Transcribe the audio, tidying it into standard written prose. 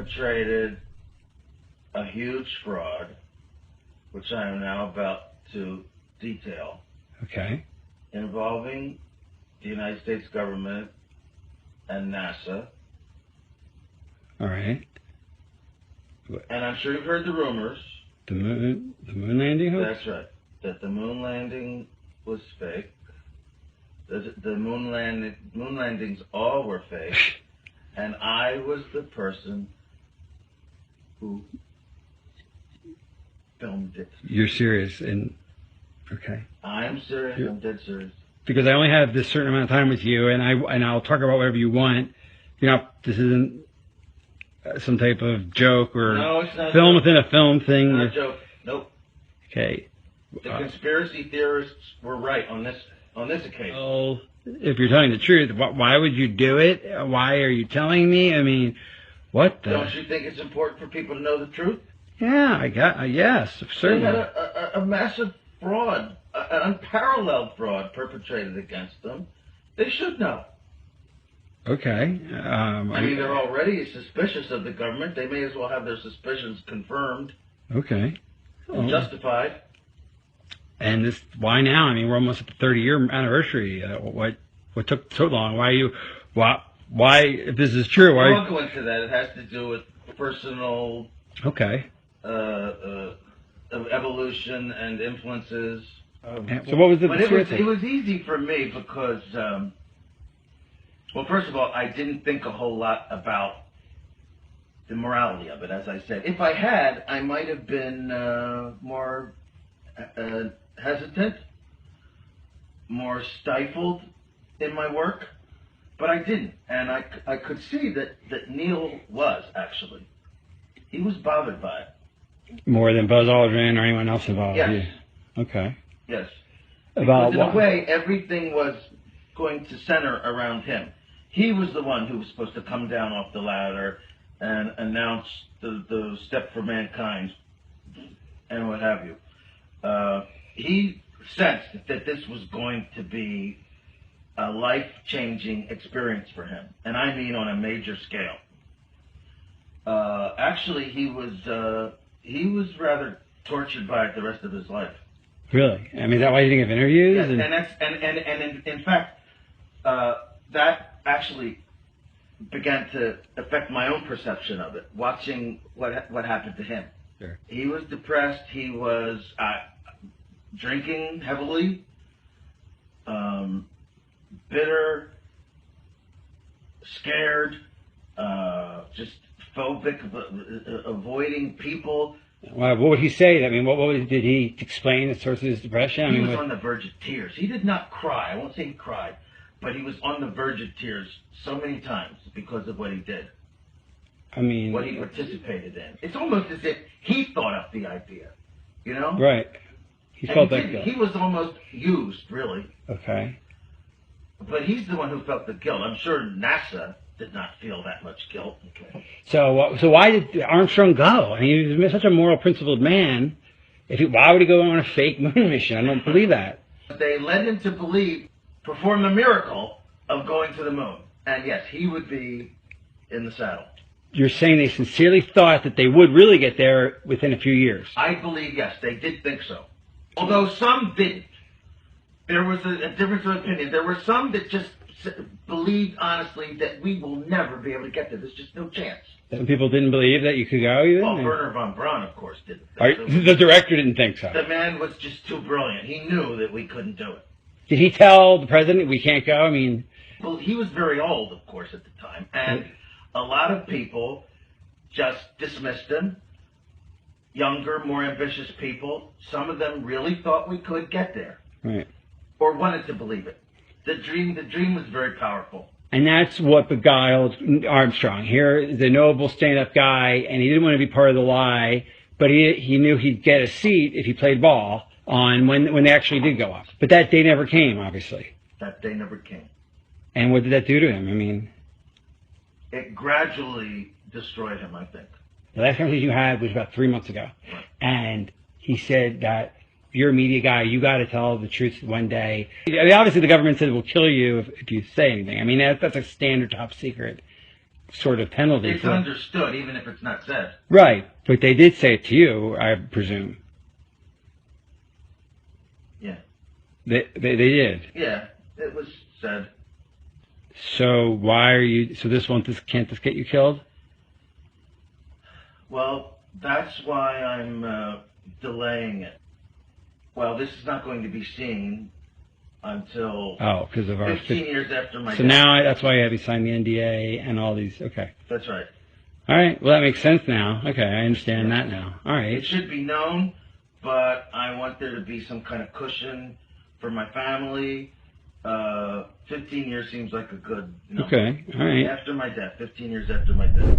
perpetrated a huge fraud, which I am now about to detail. Okay. Involving the United States government and NASA. All right. And I'm sure you've heard the rumors. The moon landing hoax? That's right. That the moon landing was fake. The moon landings all were fake. And I was the person who filmed it. You're serious? Okay. I'm serious. I'm dead serious. Because I only have this certain amount of time with you, and I'll talk about whatever you want. You know, this isn't some type of joke or no, it's not film within a film thing. Not a joke. Nope. Okay. The conspiracy theorists were right on this occasion. Oh, if you're telling the truth, why would you do it? Why are you telling me? I mean, what the? Don't you think it's important for people to know the truth? Yeah, yes, certainly. They had a massive fraud, an unparalleled fraud perpetrated against them. They should know. Okay. I mean, they're already suspicious of the government. They may as well have their suspicions confirmed. Okay. And justified. And this, why now? I mean, we're almost at the 30-year anniversary. What took so long? Why, if this is true, why? I won't go into that. It has to do with personal. Okay. Evolution and influences. So what was the? But it was easy for me because, well, first of all, I didn't think a whole lot about the morality of it. As I said, if I had, I might have been more hesitant, more stifled in my work, but I didn't, and I could see that Neil was actually. He was bothered by it. More than Buzz Aldrin or anyone else involved? Yes. Yeah. Okay. Yes. About because in a way, everything was going to center around him. He was the one who was supposed to come down off the ladder and announce the step for mankind and what have you. He sensed that this was going to be a life-changing experience for him, and I mean on a major scale. Actually, he was rather tortured by it the rest of his life. Really? I mean, is that why you didn't give interviews? Yes, and in fact, that actually began to affect my own perception of it. Watching what happened to him. Sure. He was depressed. He was drinking heavily, bitter, scared, just phobic, avoiding people. What would he say? I mean, did he explain the source of his depression? He was on the verge of tears. He did not cry. I won't say he cried, but he was on the verge of tears so many times because of what he did. I mean, what he participated in. It's almost as if he thought up the idea, you know? Right. He felt that guilt. He was almost used, really. Okay. But he's the one who felt the guilt. I'm sure NASA did not feel that much guilt. Okay. So why did Armstrong go? I mean, he was such a moral, principled man. Why would he go on a fake moon mission? I don't believe that. They led him to perform the miracle of going to the moon. And yes, he would be in the saddle. You're saying they sincerely thought that they would really get there within a few years? I believe, yes, they did think so. Although some didn't. There was a difference of opinion. There were some that just believed honestly that we will never be able to get there. There's just no chance. Some people didn't believe that you could go even? Well, Werner von Braun, of course, didn't. The director didn't think so. The man was just too brilliant. He knew that we couldn't do it. Did he tell the president we can't go? I mean... Well, he was very old, of course, at the time. And a lot of people just dismissed him. Younger, more ambitious people. Some of them really thought we could get there. Right. Or wanted to believe it. The dream was very powerful. And that's what beguiled Armstrong. Here, the noble stand-up guy, and he didn't want to be part of the lie, but he knew he'd get a seat if he played ball on when they actually did go up. But that day never came, obviously. That day never came. And what did that do to him? I mean... It gradually destroyed him, I think. The last conversation you had was about 3 months ago. Right. And he said that you're a media guy, you got to tell the truth one day. I mean, obviously the government said we'll kill you if you say anything. I mean, that's a standard top secret sort of penalty It's for it. understood, even if it's not said. Right, but they did say it to you, I presume. Yeah. They did. Yeah, it was said. So why are you? So can't this get you killed? Well, that's why I'm delaying it. Well, this is not going to be seen until Because of our 15 years after my So death. now that's why you have to sign the NDA and all these. Okay. That's right. All right. Well, that makes sense now. Okay, I understand that now. All right. It should be known, but I want there to be some kind of cushion for my family. 15 years seems like a good, Okay. All right. after my death, 15 years after my death.